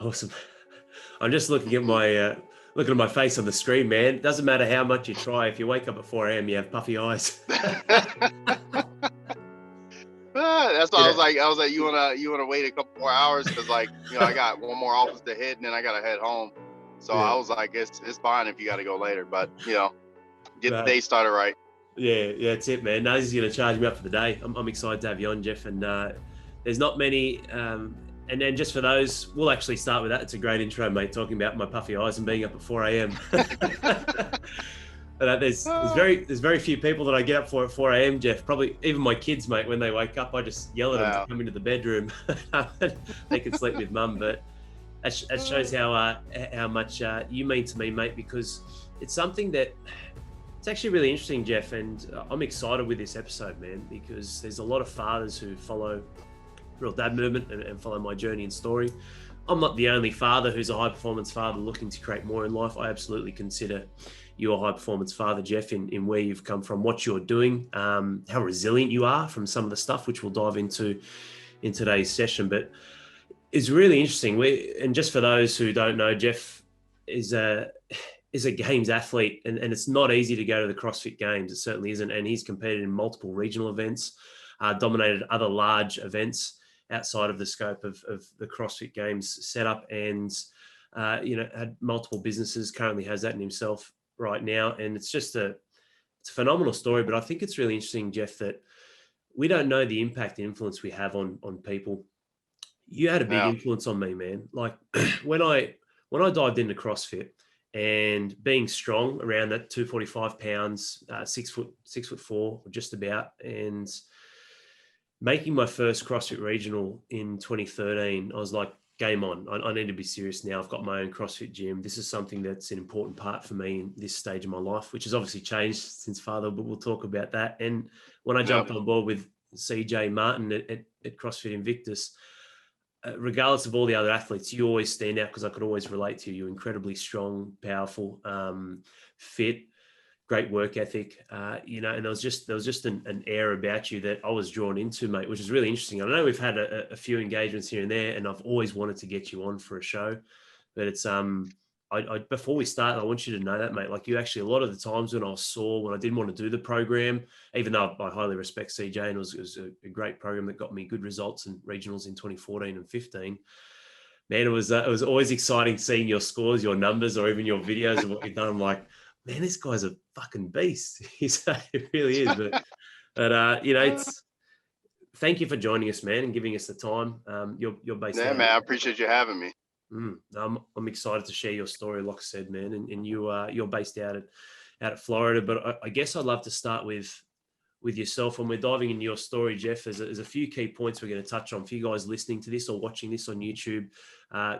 Awesome. I'm just looking at my face on the screen, man. It doesn't matter how much you try. If you wake up at 4 a.m., you have puffy eyes. That's why You I know, was like, you wanna wait a couple more hours because I got one more office to hit and then I gotta head home. So I yeah, was like, it's fine if you got to go later, but get the but day started right. yeah, that's it, man. No, this is going to charge me up for the day. I'm excited to have you on, Jeff. And there's not many. And then just for those, we'll actually start with that. It's a great intro, mate. Talking about my puffy eyes and being up at 4 a.m. But there's very few people that I get up for at 4 a.m. Jeff. Probably even my kids, mate. When they wake up, I just yell at them to come into the bedroom. They can sleep with mum. But that shows how much you mean to me, mate. Because it's something that it's actually really interesting, Jeff. And I'm excited with this episode, man, because there's a lot of fathers who follow Real Dad Movement and follow my journey and story. I'm not the only father who's a high performance father looking to create more in life. I absolutely consider you a high performance father, Jeff, in where you've come from, what you're doing, how resilient you are from some of the stuff, which we'll dive into in today's session. But it's really interesting. And just for those who don't know, Jeff is a games athlete, and it's not easy to go to the CrossFit Games. It certainly isn't. And he's competed in multiple regional events, dominated other large events outside of the scope of the CrossFit Games setup, and had multiple businesses. Currently has that in himself right now, and it's a phenomenal story. But I think it's really interesting, Jeff, that we don't know the impact and influence we have on people. You had a big influence on me, man. Like when I dived into CrossFit and being strong around that 245 pounds, 6'4", just about, and making my first CrossFit regional in 2013, I was like, game on. I need to be serious now. I've got my own CrossFit gym. This is something that's an important part for me in this stage of my life, which has obviously changed since father, but we'll talk about that. And when I jumped on board with CJ Martin at CrossFit Invictus, regardless of all the other athletes, you always stand out because I could always relate to you. You're incredibly strong, powerful, fit, great work ethic, and there was just an air about you that I was drawn into, mate, which is really interesting. I know we've had a few engagements here and there, and I've always wanted to get you on for a show, but it's I before we start, I want you to know that, mate, like you actually, a lot of the times when I didn't want to do the program, even though I highly respect CJ and it was a great program that got me good results in regionals in 2014 and 15, man, it was always exciting seeing your scores, your numbers, or even your videos of what you've done. I'm like, man, this guy's a fucking beast. It really is. But it's thank you for joining us, man, and giving us the time. You're based Yeah, out. man, I appreciate you having me. I'm excited to share your story, like I said, man. And you're based out at Florida, but I guess I'd love to start with yourself. When we're diving into your story, Jeff, there's a few key points we're going to touch on for you guys listening to this or watching this on YouTube,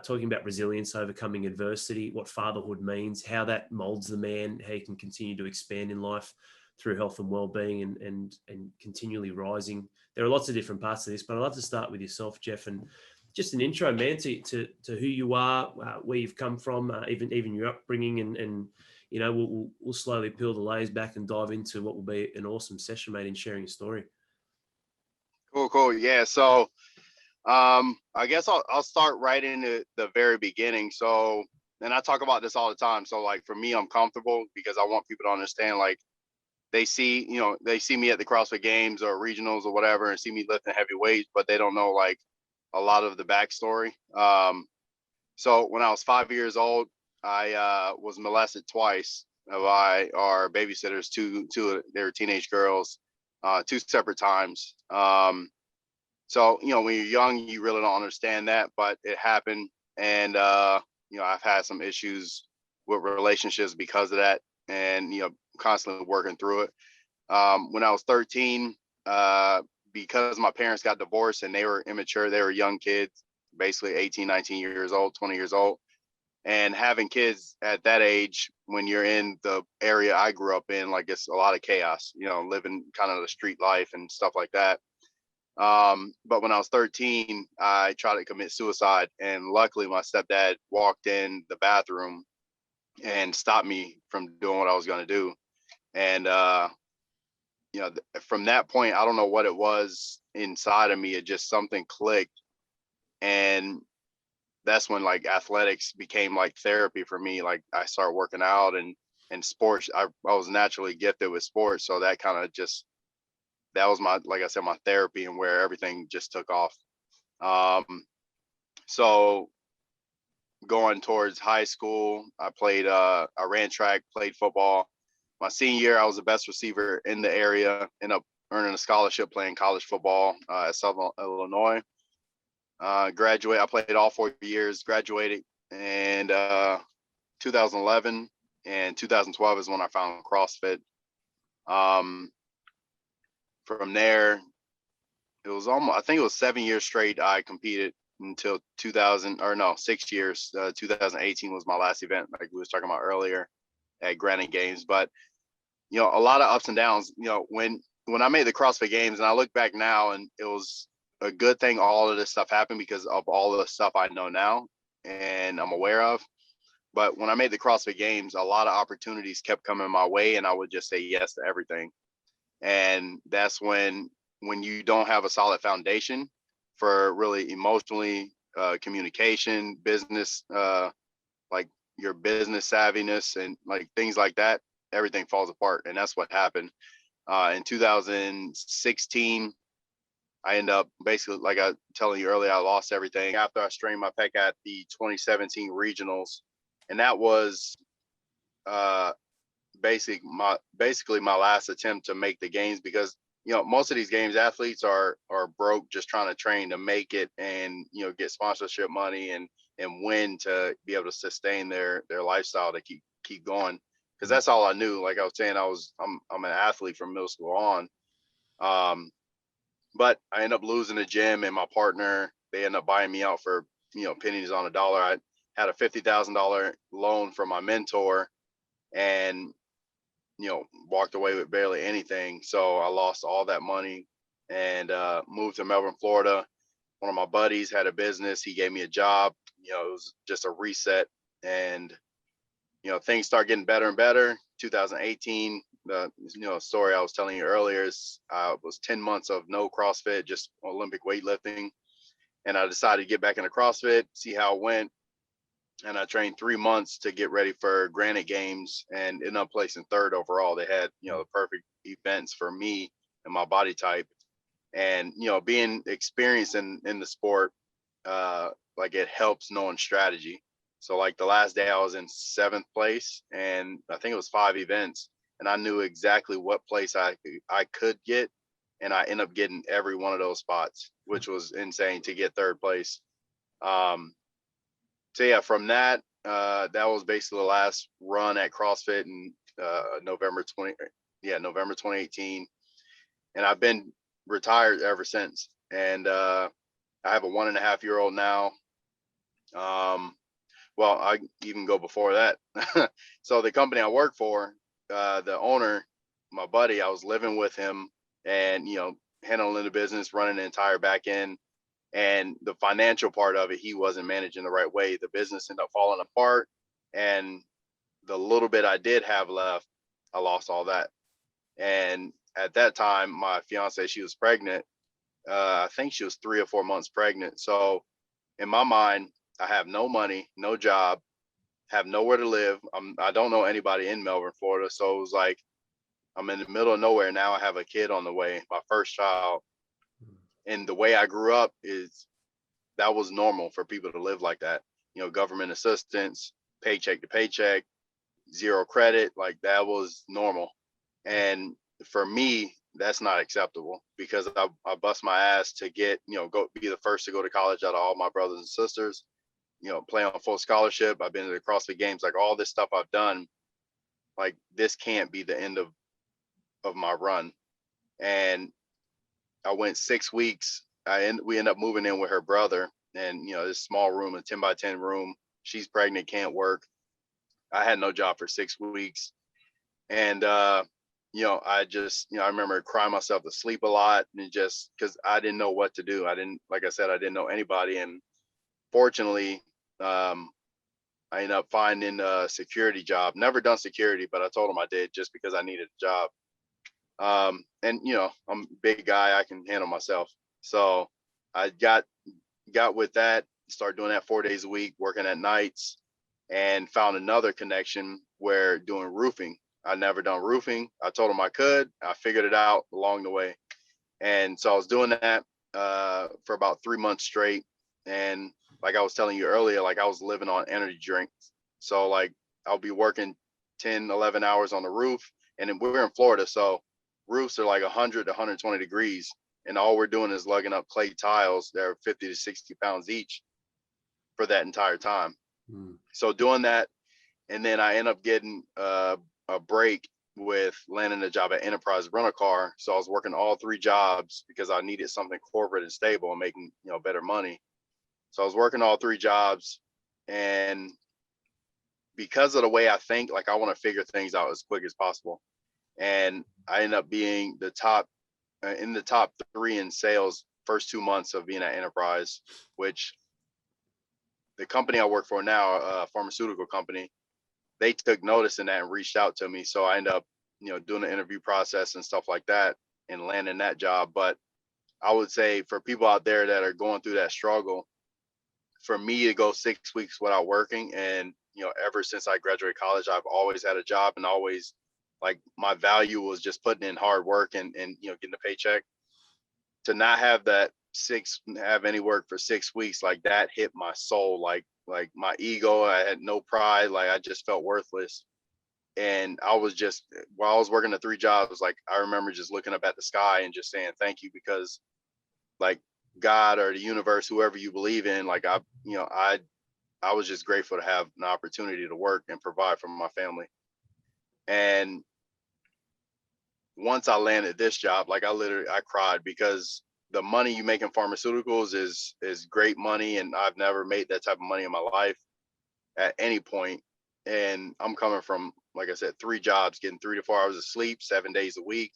talking about resilience, overcoming adversity, what fatherhood means, how that molds the man, how you can continue to expand in life through health and well-being and continually rising. There are lots of different parts of this, but I'd love to start with yourself, Jeff, and just an intro, man, to who you are, where you've come from, even your upbringing, and we'll slowly peel the layers back and dive into what will be an awesome session, mate, in sharing your story. Cool. Yeah. So, I guess I'll start right in the very beginning. So, and I talk about this all the time. So, like for me, I'm comfortable because I want people to understand. Like they see me at the CrossFit Games or regionals or whatever, and see me lifting heavy weights, but they don't know like a lot of the backstory. So when I was 5 years old, I was molested twice by our babysitters. Two they were teenage girls, two separate times. So when you're young, you really don't understand that, but it happened, and I've had some issues with relationships because of that, and constantly working through it. When I was 13, because my parents got divorced and they were immature, they were young kids, basically 18, 19 years old, 20 years old. And having kids at that age, when you're in the area I grew up in, like it's a lot of chaos, living kind of the street life and stuff like that. But when I was 13, I tried to commit suicide. And luckily my stepdad walked in the bathroom and stopped me from doing what I was going to do. And, from that point, I don't know what it was inside of me. It just something clicked. And that's when like athletics became like therapy for me. Like I started working out and sports. I was naturally gifted with sports. So that kind of just, that was my, like I said, my therapy, and where everything just took off. So going towards high school, I ran track, played football. My senior year, I was the best receiver in the area, ended up earning a scholarship playing college football at Southern Illinois. I played all 4 years, graduated in 2011, and 2012 is when I found CrossFit. From there, it was I think it was 7 years straight I competed until 6 years. 2018 was my last event, like we was talking about earlier, at Granite Games. But a lot of ups and downs. When I made the CrossFit Games, and I look back now, and it was a good thing all of this stuff happened because of all of the stuff I know now and I'm aware of. But when I made the CrossFit Games, a lot of opportunities kept coming my way, and I would just say yes to everything. And that's when you don't have a solid foundation for really emotionally, communication, business, like your business savviness and like things like that, everything falls apart. And that's what happened. In 2016, I ended up basically, like I was telling you earlier, I lost everything after I strained my pec at the 2017 regionals. And that was basically my last attempt to make the games, because most of these games athletes are broke just trying to train to make it, and get sponsorship money and win to be able to sustain their lifestyle to keep going, because that's all I knew. Like I was saying, I'm an athlete from middle school on. But I ended up losing the gym, and my partner, they ended up buying me out for pennies on a dollar. I had a $50,000 loan from my mentor, and walked away with barely anything. So I lost all that money and moved to Melbourne, Florida. One of my buddies had a business. He gave me a job. It was just a reset, and things start getting better and better. 2018, the story I was telling you earlier is was 10 months of no CrossFit, just Olympic weightlifting, and I decided to get back into CrossFit, see how it went. And I trained 3 months to get ready for Granite Games, and ended up placing third overall. They had, the perfect events for me and my body type. And, being experienced in the sport, like it helps knowing strategy. So like the last day I was in 7th place, and I think it was 5 events, and I knew exactly what place I could get. And I ended up getting every one of those spots, which was insane to get 3rd place. So yeah, from that, that was basically the last run at CrossFit in November 2018, and I've been retired ever since. And I have a 1.5-year-old now. Well, I even go before that. So the company I work for, the owner, my buddy, I was living with him, and handling the business, running the entire back end. And the financial part of it, he wasn't managing the right way. The business ended up falling apart, and the little bit I did have left, I lost all that. And at that time, my fiance, she was pregnant. I think she was 3 or 4 months pregnant. So in my mind, I have no money, no job, have nowhere to live. I don't know anybody in Melbourne, Florida. So it was like, I'm in the middle of nowhere. Now I have a kid on the way, my first child. And the way I grew up is that was normal for people to live like that. Government assistance, paycheck to paycheck, zero credit, like that was normal. And for me, that's not acceptable, because I bust my ass to get, go be the first to go to college out of all my brothers and sisters, play on full scholarship. I've been to the CrossFit Games, like all this stuff I've done. Like this can't be the end of my run. And I went 6 weeks. We ended up moving in with her brother, and this small room, a 10 by 10 room. She's pregnant, can't work. I had no job for 6 weeks, and I remember crying myself to sleep a lot, and just because I didn't know what to do. Like I said, I didn't know anybody, and fortunately, I ended up finding a security job. Never done security, but I told them I did just because I needed a job. And I'm a big guy, I can handle myself. So I got with that, started doing that 4 days a week, working at nights, and found another connection where doing roofing. I'd never done roofing. I told them I could. I figured it out along the way. And so I was doing that for about 3 months straight. And like I was telling you earlier, like I was living on energy drinks. So like I'll be working 10, 11 hours on the roof. And then we're in Florida, so roofs are like 100 to 120 degrees. And all we're doing is lugging up clay tiles that are 50 to 60 pounds each for that entire time. So doing that, and then I end up getting a break with landing a job at Enterprise Rental Car. So I was working all 3 jobs because I needed something corporate and stable and making, you know, better money. So I was working all 3 jobs, and because of the way I think, like I want to figure things out as quick as possible. And I ended up being the top in the top 3 in sales first 2 months of being at Enterprise, which the company I work for now, a pharmaceutical company, they took notice in that and reached out to me. So I ended up, you know, doing the interview process and stuff like that and landing that job. But I would say for people out there that are going through that struggle, for me to go 6 weeks without working, and, you know, ever since I graduated college, I've always had a job, and always like my value was just putting in hard work and you know, getting a paycheck. To not have have any work for 6 weeks, like that hit my soul, like my ego. I had no pride, like I just felt worthless. And I was just, while I was working the 3 jobs, like I remember just looking up at the sky and just saying thank you, because like God or the universe, whoever you believe in, like I was just grateful to have an opportunity to work and provide for my family. And once I landed this job, like I cried, because the money you make in pharmaceuticals is great money, and I've never made that type of money in my life at any point. And I'm coming from, like I said, 3 jobs, getting 3 to 4 hours of sleep 7 days a week,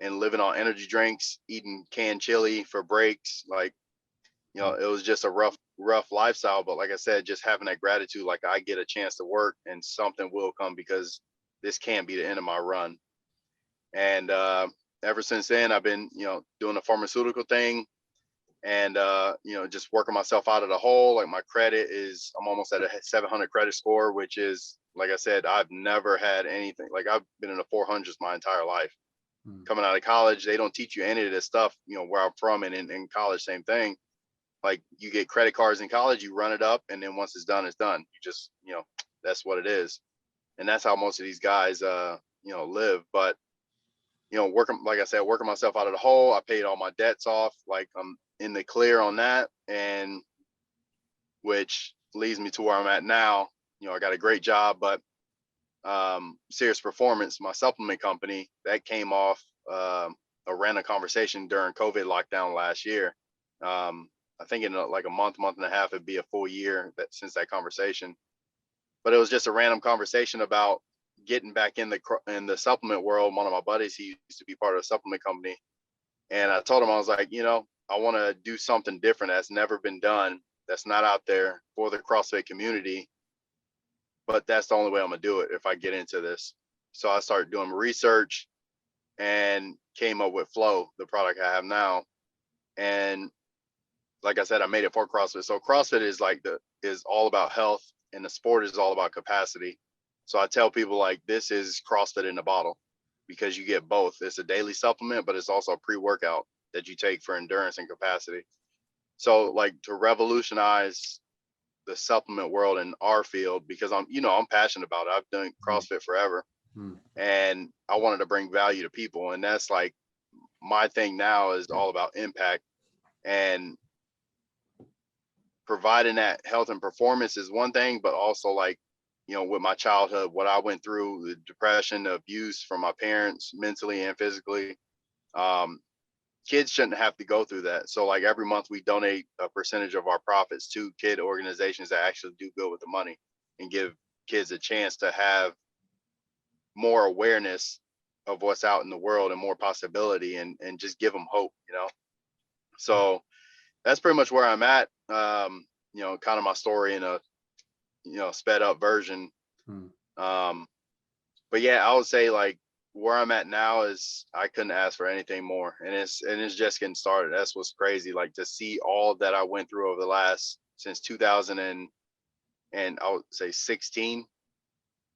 and living on energy drinks, eating canned chili for breaks. Like, you know, it was just a rough lifestyle. But like I said, just having that gratitude, like I get a chance to work and something will come, because this can't be the end of my run. And ever since then, I've been, you know, doing the pharmaceutical thing, and you know, just working myself out of the hole. Like my credit is, I'm almost at a 700 credit score, which is, like I said, I've never had anything. Like I've been in the 400s my entire life. Coming out of college, they don't teach you any of this stuff, you know, where I'm from, and in college, same thing. Like you get credit cards in college, you run it up, and then once it's done, it's done. You just, you know, that's what it is. And that's how most of these guys, you know, live. But, you know, working, like I said, working myself out of the hole, I paid all my debts off. Like I'm in the clear on that, and which leads me to where I'm at now. You know, I got a great job, but Serious Performance, my supplement company, that came off a random conversation during COVID lockdown last year. I think in like a month and a half, it'd be a full year since that conversation. But it was just a random conversation about getting back in the supplement world. One of my buddies, he used to be part of a supplement company, and I told him, I was like, you know, I want to do something different that's never been done, that's not out there for the CrossFit community. But that's the only way I'm gonna do it if I get into this. So I started doing research and came up with Flow, the product I have now. And like I said, I made it for CrossFit. So CrossFit is all about health, and the sport is all about capacity. So I tell people, like, this is CrossFit in a bottle, because you get both. It's a daily supplement, but it's also a pre-workout that you take for endurance and capacity. So like to revolutionize the supplement world in our field, because I'm passionate about it. I've done CrossFit forever, and I wanted to bring value to people. And that's like my thing now, is all about impact, and providing that health and performance is one thing, but also, like, you know, with my childhood, what I went through, the depression, the abuse from my parents, mentally and physically, kids shouldn't have to go through that. So like every month we donate a percentage of our profits to kid organizations that actually do good with the money, and give kids a chance to have more awareness of what's out in the world and more possibility, and just give them hope, you know? So that's pretty much where I'm at. You know, kind of my story in a, you know, sped up version. But yeah, I would say like where I'm at now is I couldn't ask for anything more. And it's just getting started. That's what's crazy. Like to see all that I went through over the last since 2000 and I would say 16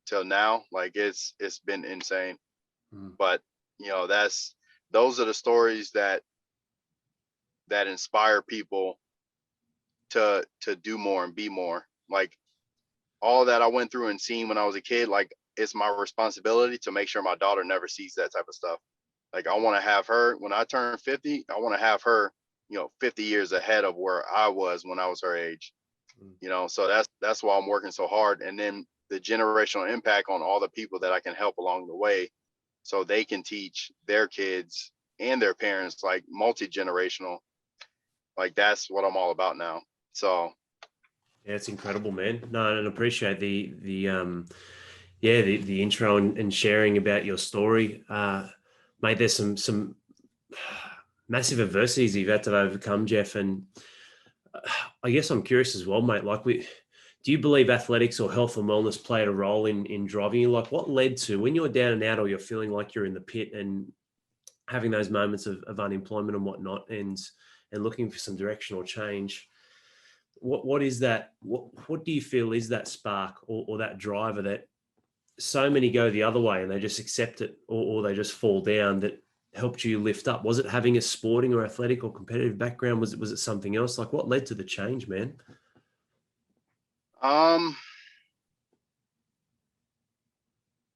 till now. Like it's been insane. But those are the stories that inspire people to do more and be more. Like all that I went through and seen when I was a kid, like it's my responsibility to make sure my daughter never sees that type of stuff. Like I want to have her, when I turn 50, I want to have her, 50 years ahead of where I was when I was her age. So that's why I'm working so hard. And then the generational impact on all the people that I can help along the way, so they can teach their kids and their parents, like multi-generational. Like that's what I'm all about now. So yeah, it's incredible, man. No, and I appreciate the intro and sharing about your story. Mate, there's some massive adversities you've had to overcome, Jeff. And I guess I'm curious as well, mate, like do you believe athletics or health and wellness played a role in driving you? Like what led to when you're down and out or you're feeling like you're in the pit and having those moments of unemployment and whatnot and looking for some directional change? What is that? What do you feel is that spark or that driver that so many go the other way and they just accept it or they just fall down, that helped you lift up? Was it having a sporting or athletic or competitive background? Was it something else? Like what led to the change, man?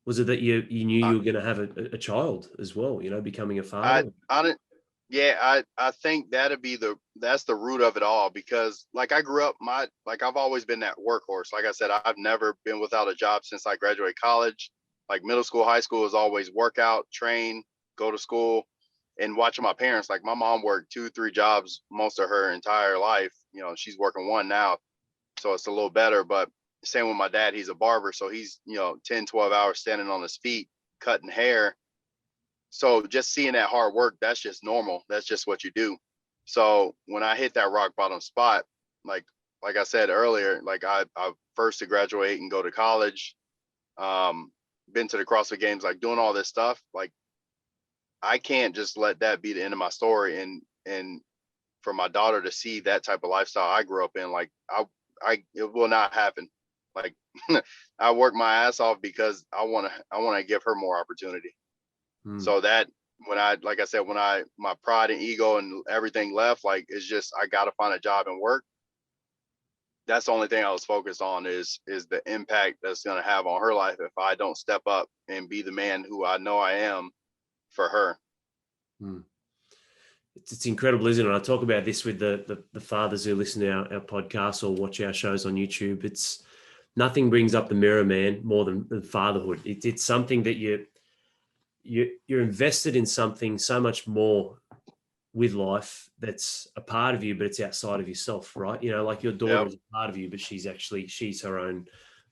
Was it that you knew you were going to have a child as well, becoming a father? I think that's the root of it all, because like I grew up, I've always been that workhorse. Like I said, I've never been without a job since I graduated college. Like middle school, high school was always work out, train, go to school, and watching my parents. Like my mom worked 2-3 jobs most of her entire life. She's working one now, so it's a little better. But same with my dad, he's a barber, so he's 10-12 hours standing on his feet cutting hair. So just seeing that hard work, that's just normal. That's just what you do. So when I hit that rock bottom spot, like I said earlier, like I first to graduate and go to college, been to the CrossFit Games, like doing all this stuff, like I can't just let that be the end of my story. And for my daughter to see that type of lifestyle I grew up in, like it will not happen. Like I work my ass off because I want to give her more opportunity. So that when my pride and ego and everything left, like it's just, I got to find a job and work. That's the only thing I was focused on is the impact that's going to have on her life if I don't step up and be the man who I know I am for her. It's incredible, isn't it? I talk about this with the fathers who listen to our podcast or watch our shows on YouTube. It's nothing brings up the mirror, man, more than fatherhood. It's something that you're invested in, something so much more with life that's a part of you, but it's outside of yourself, right? Like your daughter is a part of you, but she's her own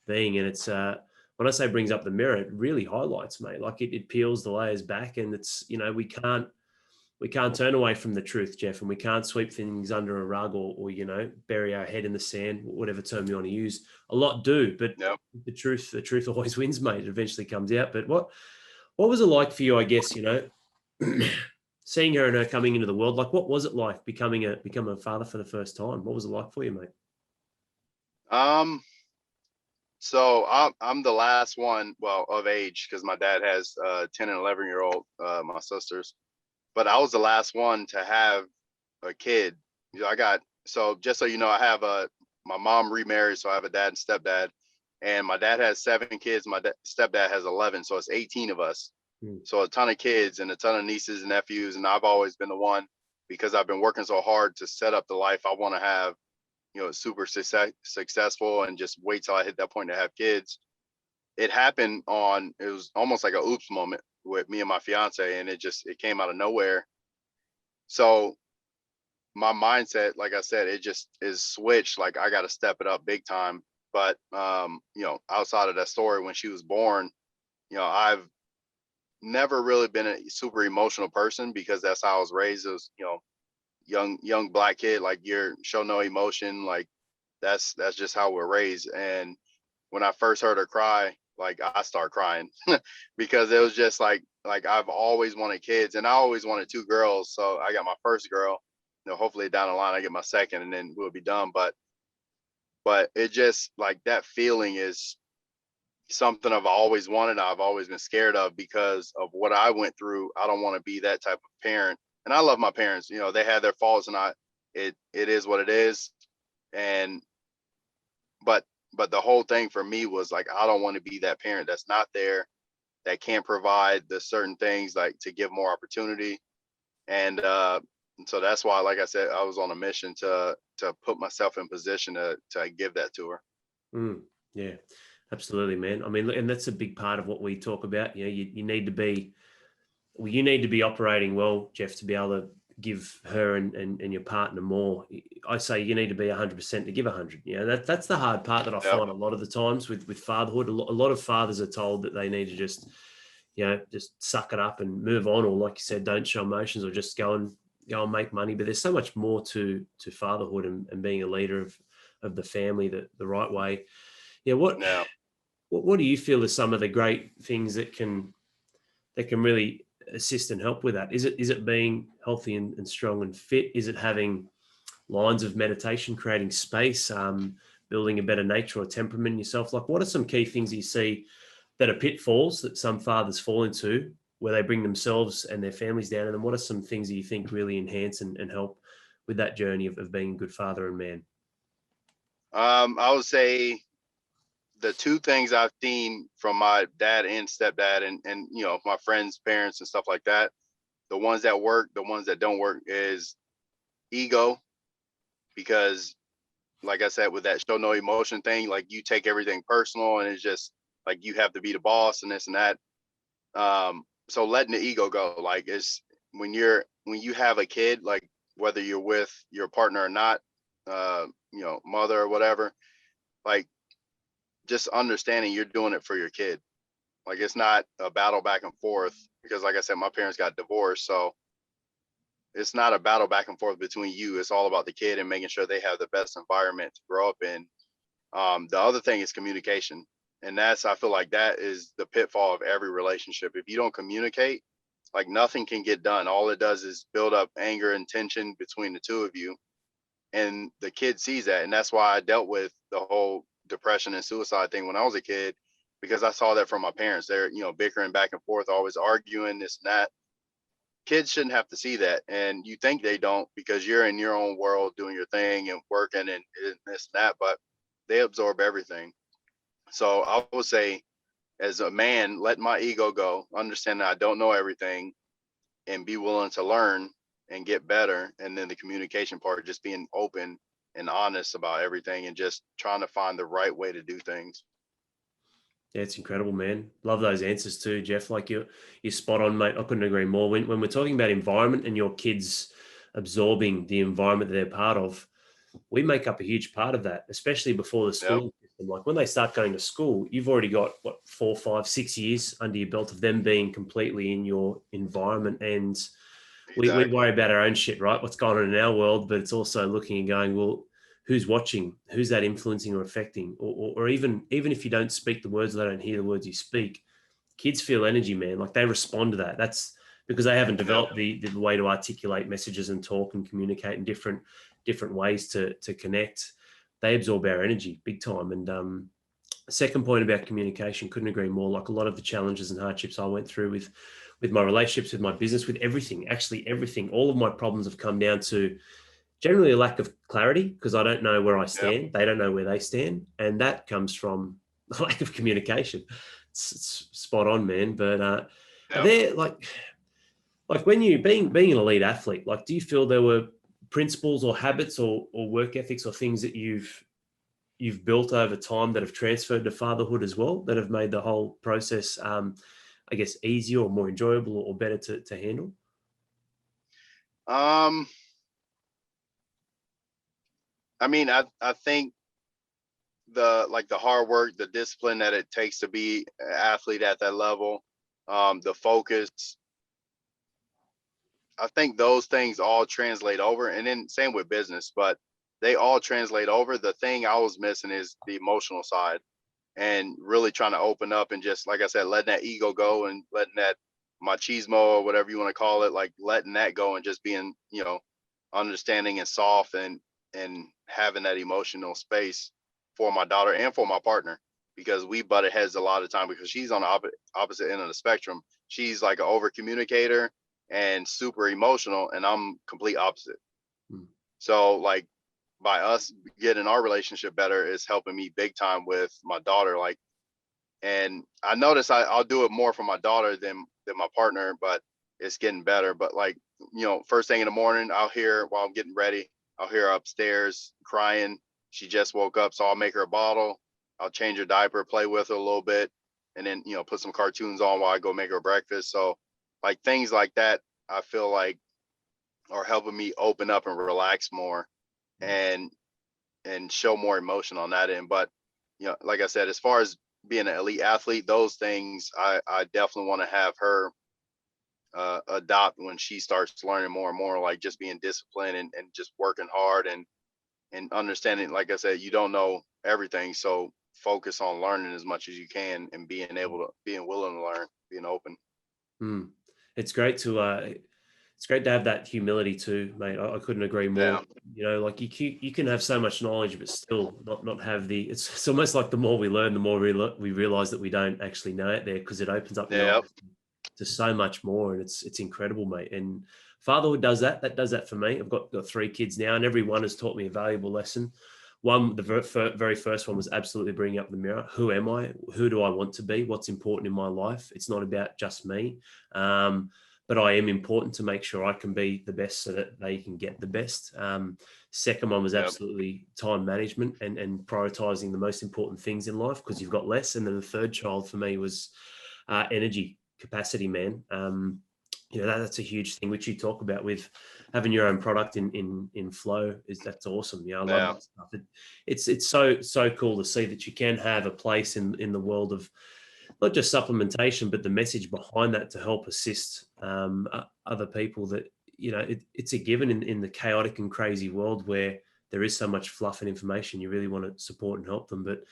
being. And it's when I say brings up the mirror, it really highlights, mate. Like it peels the layers back, and it's we can't turn away from the truth, Jeff, and we can't sweep things under a rug or bury our head in the sand, whatever term you want to use. A lot do, but the truth always wins, mate. It eventually comes out. But what was it like for you, I guess, seeing her and her coming into the world? Like, what was it like becoming a father for the first time? What was it like for you, mate? So I'm the last one, well, of age, because my dad has 10 and 11-year-old, my sisters. But I was the last one to have a kid. So just so you know, I have my mom remarried, so I have a dad and stepdad. And my dad has 7 kids. My stepdad has 11. So it's 18 of us. So a ton of kids and a ton of nieces and nephews. And I've always been the one, because I've been working so hard to set up the life I want to have, super successful, and just wait till I hit that point to have kids. It happened it was almost like a oops moment with me and my fiance. And it came out of nowhere. So my mindset, like I said, it just is switched. Like I got to step it up big time. But, outside of that story, when she was born, I've never really been a super emotional person, because that's how I was raised. As, young Black kid, like show no emotion. Like that's just how we're raised. And when I first heard her cry, like I start crying because it was just like I've always wanted kids, and I always wanted 2 girls. So I got my first girl, hopefully down the line I get my second, and then we'll be done. But but it just like that feeling is something I've always wanted. I've always been scared of because of what I went through. I don't want to be that type of parent. And I love my parents, you know, they had their faults, and it is what it is. And, but the whole thing for me was like, I don't want to be that parent that's not there, that can't provide the certain things, like to give more opportunity. And so that's why, like I said, I was on a mission to put myself in position to give that to her. Yeah, absolutely, man. I mean, and that's a big part of what we talk about. You know, you need to be, well, you need to be operating well, Jeff, to be able to give her and your partner more. I say you need to be 100% to give 100. You know, that's the hard part that I find a lot of the times with fatherhood. A lot of fathers are told that they need to just, you know, just suck it up and move on, or like you said, don't show emotions, or just go and make money. But there's so much more to fatherhood and being a leader of the family the right way. Yeah. What do you feel are some of the great things that can really assist and help with that? Is it being healthy and strong and fit? Is it having lines of meditation, creating space, building a better nature or temperament in yourself? Like, what are some key things you see that are pitfalls that some fathers fall into, where they bring themselves and their families down? And then what are some things that you think really enhance and help with that journey of being a good father and man? I would say the two things I've seen from my dad and stepdad and you know, my friends' parents and stuff like that, the ones that work, the ones that don't work, is ego. Because like I said, with that show no emotion thing, like you take everything personal, and it's just like you have to be the boss and this and that. So letting the ego go, like, it's when you have a kid, like whether you're with your partner or not, you know, mother or whatever, like just understanding you're doing it for your kid. Like, it's not a battle back and forth, because like I said, my parents got divorced, so it's not a battle back and forth between you. It's all about the kid and making sure they have the best environment to grow up in. The other thing is communication. And I feel like that is the pitfall of every relationship. If you don't communicate, like, nothing can get done. All it does is build up anger and tension between the two of you. And the kid sees that. And that's why I dealt with the whole depression and suicide thing when I was a kid, because I saw that from my parents. They're, you know, bickering back and forth, always arguing, this and that. Kids shouldn't have to see that. And you think they don't, because you're in your own world doing your thing and working and this and that, but they absorb everything. So I would say, as a man, let my ego go, understand that I don't know everything, and be willing to learn and get better. And then the communication part, just being open and honest about everything and just trying to find the right way to do things. Yeah, it's incredible, man. Love those answers too, Jeff. Like, you're spot on, mate. I couldn't agree more. When we're talking about environment and your kids absorbing the environment that they're part of, we make up a huge part of that, especially before the schooling system. Like, when they start going to school, you've already got 4, 5, 6 years under your belt of them being completely in your environment. And we worry about our own shit, right? What's going on in our world, but it's also looking and going, well, who's watching? Who's that influencing or affecting? Or even if you don't speak the words, they don't hear the words you speak. Kids feel energy, man. Like, they respond to that. That's because they haven't developed the way to articulate messages and talk and communicate in different ways to connect. They absorb our energy big time. And second point about communication, couldn't agree more. Like, a lot of the challenges and hardships I went through with my relationships, with my business, with everything, actually everything, all of my problems have come down to generally a lack of clarity, because I don't know where I stand. Yep. They don't know where they stand. And that comes from a lack of communication. It's spot on, man. But are there, like when you being an elite athlete, like, do you feel there were principles or habits or work ethics or things that you've built over time that have transferred to fatherhood as well, that have made the whole process, I guess, easier or more enjoyable or better to handle? I mean, I think the hard work, the discipline that it takes to be an athlete at that level, the focus, I think those things all translate over. And then same with business, but they all translate over. The thing I was missing is the emotional side, and really trying to open up and just, like I said, letting that ego go and letting that machismo or whatever you want to call it, like letting that go and just being, you know, understanding and soft and having that emotional space. for my daughter and for my partner, because we butted heads a lot of time because she's on the opposite end of the spectrum. She's like an over communicator and super emotional, and I'm complete opposite. So like by us getting our relationship better is helping me big time with my daughter. Like, and I notice I'll do it more for my daughter than my partner, but it's getting better. But like, you know, first thing in the morning, I'll hear while I'm getting ready, I'll hear her upstairs crying. She just woke up, so I'll make her a bottle. I'll change her diaper, play with her a little bit, and then, you know, put some cartoons on while I go make her breakfast. So like things like that, I feel like are helping me open up and relax more and show more emotion on that end. But, you know, like I said, as far as being an elite athlete, those things I definitely want to have her adopt when she starts learning more and more, like just being disciplined and just working hard and understanding, like I said, you don't know everything. So focus on learning as much as you can and being willing to learn, being open. It's great to have that humility too, mate. I couldn't agree more. Yeah. You know, like you can have so much knowledge, but still not have the. It's almost like the more we learn, the more we realize that we don't actually know it there, because it opens up your eyes to so much more, and it's incredible, mate. And fatherhood does that. That does that for me. I've got 3 kids now, and every one has taught me a valuable lesson. One, the very first one was absolutely bringing up the mirror. Who am I? Who do I want to be? What's important in my life? It's not about just me. But I am important to make sure I can be the best so that they can get the best. Second one was absolutely time management and prioritizing the most important things in life, because you've got less. And then the third child for me was energy capacity, man. You know, that's a huge thing, which you talk about with having your own product in flow. That's awesome. Yeah, I love that stuff. It's so cool to see that you can have a place in the world of not just supplementation, but the message behind that to help assist other people. That, you know, it's a given in the chaotic and crazy world where there is so much fluff and information. You really want to support and help them. But,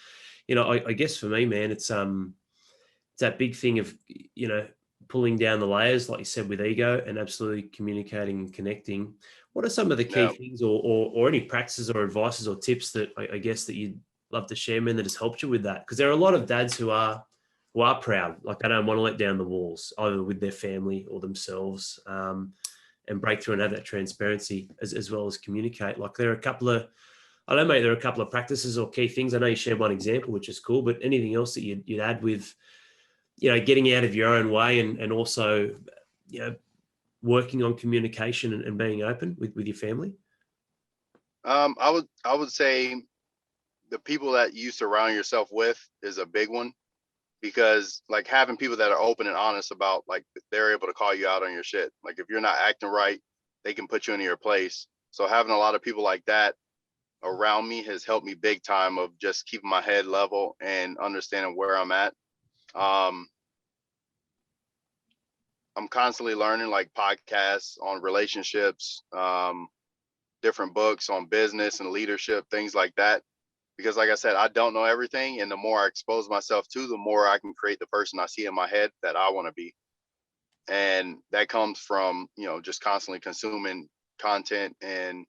you know, I guess for me, man, it's that big thing of, you know, pulling down the layers, like you said, with ego, and absolutely communicating and connecting. What are some of the key things or any practices or advices or tips that I guess that you'd love to share, man, that has helped you with that? Because there are a lot of dads who are proud, like they don't want to let down the walls, either with their family or themselves, and break through and have that transparency as well as communicate. Like there are a couple of, I don't know, mate, there are a couple of practices or key things. I know you shared one example, which is cool, but anything else that you'd add with, you know, getting out of your own way and also, you know, working on communication and being open with your family? I would say the people that you surround yourself with is a big one, because like having people that are open and honest about, like, they're able to call you out on your shit. Like if you're not acting right, they can put you into your place. So having a lot of people like that around me has helped me big time of just keeping my head level and understanding where I'm at. I'm constantly learning, like podcasts on relationships, different books on business and leadership, things like that. Because like I said, I don't know everything. And the more I expose myself to, the more I can create the person I see in my head that I want to be. And that comes from, you know, just constantly consuming content and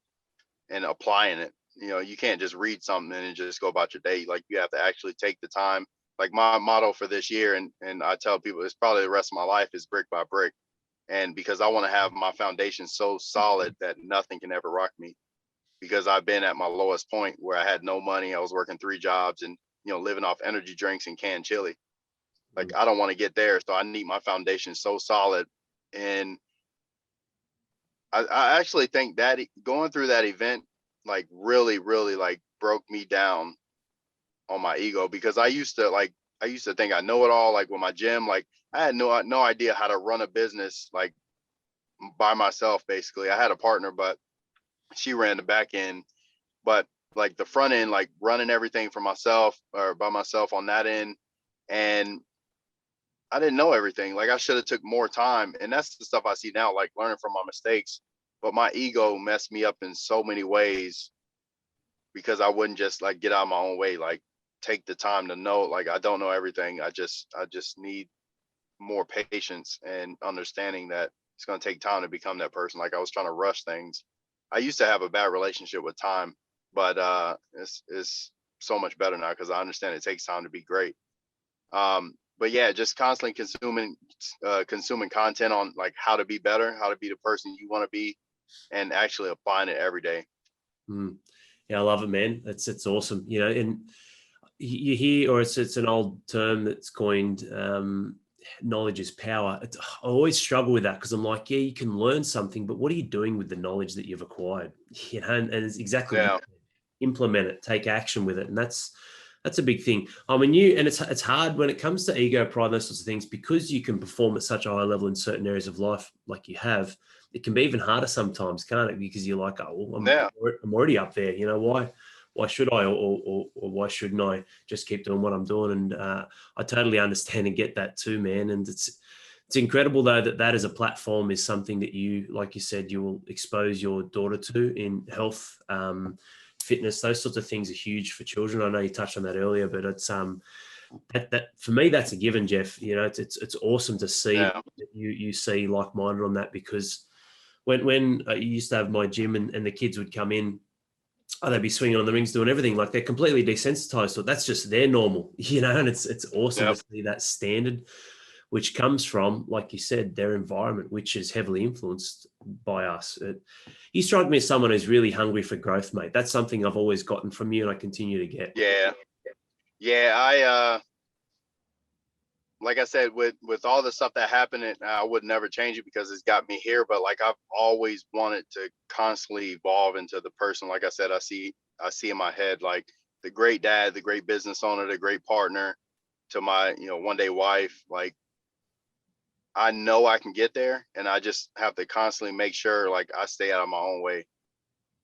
applying it. You know, you can't just read something and just go about your day. Like you have to actually take the time. Like my motto for this year, and I tell people it's probably the rest of my life, is brick by brick. And because I want to have my foundation so solid that nothing can ever rock me, because I've been at my lowest point where I had no money. I was working 3 jobs and, you know, living off energy drinks and canned chili. Like I don't want to get there. So I need my foundation so solid. And I actually think that going through that event, like really, really like broke me down on my ego, because I used to think I know it all. Like with my gym, like I had no idea how to run a business like by myself. Basically, I had a partner, but she ran the back end. But like the front end, like running everything for myself or by myself on that end, and I didn't know everything. Like I should have took more time, and that's the stuff I see now, like learning from my mistakes. But my ego messed me up in so many ways, because I wouldn't just like get out of my own way, like take the time to know, like I don't know everything. I just need more patience and understanding that it's going to take time to become that person. Like I was trying to rush things. I used to have a bad relationship with time, but it's so much better now because I understand it takes time to be great. But yeah, just constantly consuming content on like how to be better, how to be the person you want to be, and actually applying it every day. Yeah, I love it, man. It's awesome. You know, and you hear, or it's an old term that's coined, knowledge is power. I always struggle with that because I'm like, yeah, you can learn something, but what are you doing with the knowledge that you've acquired? You know, and it's exactly what implement it, take action with it, and that's a big thing. I mean, it's hard when it comes to ego, pride, those sorts of things, because you can perform at such a high level in certain areas of life, like you have. It can be even harder sometimes, can't it? Because you're like, oh, well, I'm already up there. You know, why should I, or why shouldn't I just keep doing what I'm doing? And I totally understand and get that too, man. And it's incredible though that as a platform is something that you, like you said, you will expose your daughter to in health, fitness, those sorts of things are huge for children. I know you touched on that earlier, but it's that for me, that's a given, Jeff. You know, it's awesome to see that you see like-minded on that, because when I used to have my gym and the kids would come in, they'd be swinging on the rings, doing everything, like they're completely desensitized. So that's just their normal, you know, and it's awesome to see that standard, which comes from, like you said, their environment, which is heavily influenced by us. You strike me as someone who's really hungry for growth, mate. That's something I've always gotten from you and I continue to get. Yeah. I, like I said, with all the stuff that happened, I would never change it because it's got me here. But like I've always wanted to constantly evolve into the person. Like I said, I see in my head like the great dad, the great business owner, the great partner to my one day wife. Like I know I can get there, and I just have to constantly make sure like I stay out of my own way.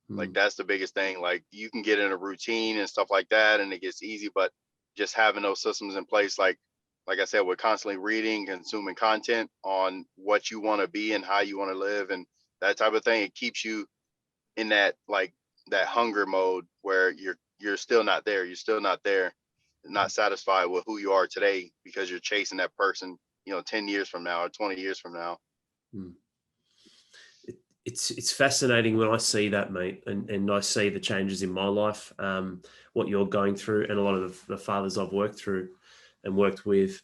Like that's the biggest thing. Like you can get in a routine and stuff like that, and it gets easy, but just having those systems in place, like I said, we're constantly reading, consuming content on what you want to be and how you want to live and that type of thing. It keeps you in that that hunger mode where you're still not there. You're still not there, not satisfied with who you are today because you're chasing that person, 10 years from now or 20 years from now. It's fascinating when I see that, mate, and I see the changes in my life, what you're going through, and a lot of the fathers I've worked through and worked with.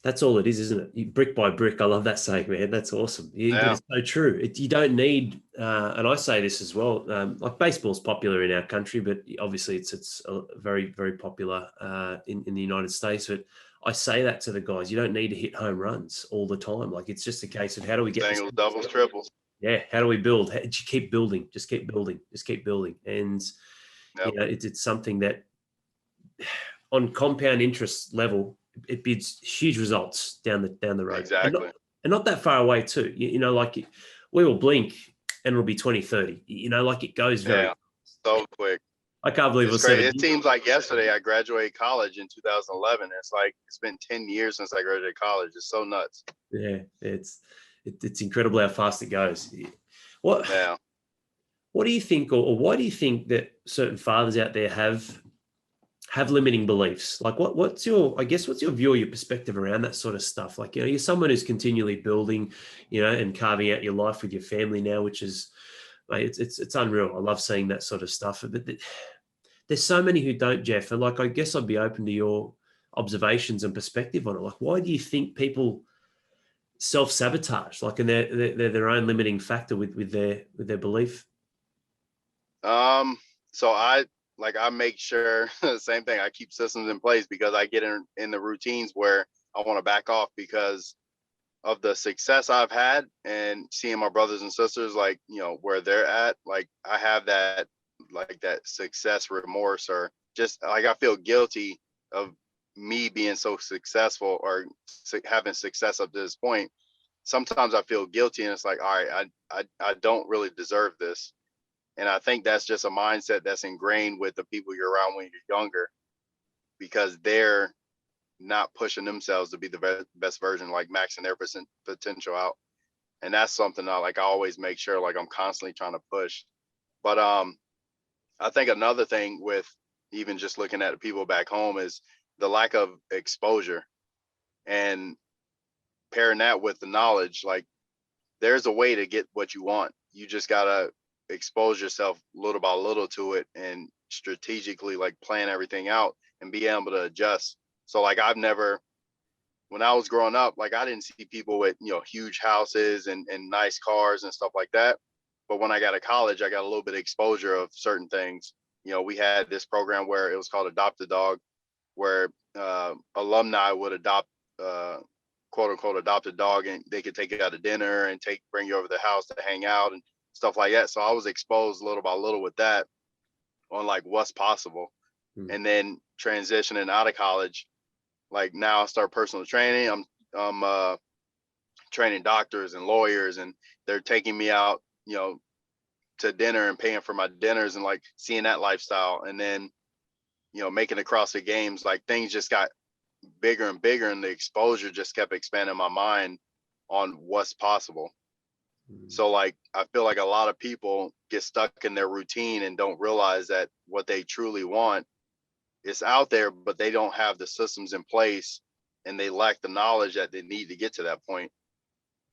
That's all it is, isn't it? Brick by brick. I love that saying, man. That's awesome. But it's so true. You don't need, and I say this as well. Like baseball's popular in our country, but obviously it's very, very popular in the United States. But I say that to the guys. You don't need to hit home runs all the time. Like it's just a case of how do we get singles, doubles, triples. Yeah, how do we build? How, you keep building, just keep building, just keep building, and it's something that on compound interest level, it bids huge results down the road. Exactly. And not that far away too. Like we will blink and it'll be 2030. Like it goes very so quick. I can't believe it's crazy. It seems like yesterday I graduated college in 2011. It's like it's been 10 years since I graduated college. It's so nuts. Yeah, it's incredible how fast it goes. What do you think, or why do you think that certain fathers out there have limiting beliefs? Like what's your view or your perspective around that sort of stuff? Like, you're someone who's continually building, and carving out your life with your family now, which is, mate, it's unreal. I love seeing that sort of stuff. But there's so many who don't, Jeff. And like, I guess I'd be open to your observations and perspective on it. Like, why do you think people self-sabotage, like, in their own limiting factor with their belief? So I make sure the same thing. I keep systems in place because I get in the routines where I want to back off because of the success I've had and seeing my brothers and sisters, like, where they're at. Like I have that success remorse, or just like I feel guilty of me being so successful or having success up to this point. Sometimes I feel guilty and it's like, all right, I don't really deserve this. And I think that's just a mindset that's ingrained with the people you're around when you're younger, because they're not pushing themselves to be the best version, like maxing their potential out. And that's something I always make sure like I'm constantly trying to push. But I think another thing with even just looking at the people back home is the lack of exposure, and pairing that with the knowledge. Like there's a way to get what you want. You just gotta expose yourself little by little to it and strategically like plan everything out and be able to adjust. So like when I was growing up, like I didn't see people with, huge houses and nice cars and stuff like that. But when I got to college, I got a little bit of exposure of certain things. We had this program where it was called Adopt a Dog, where alumni would adopt, quote unquote, adopt a dog, and they could take it out to dinner and bring you over to the house to hang out and stuff like that. So I was exposed little by little with that on like what's possible. And then transitioning out of college, like now I start personal training. I'm training doctors and lawyers, and they're taking me out, to dinner and paying for my dinners and like seeing that lifestyle. And then, making the CrossFit Games, like things just got bigger and bigger, and the exposure just kept expanding my mind on what's possible. So like, I feel like a lot of people get stuck in their routine and don't realize that what they truly want is out there, but they don't have the systems in place, and they lack the knowledge that they need to get to that point.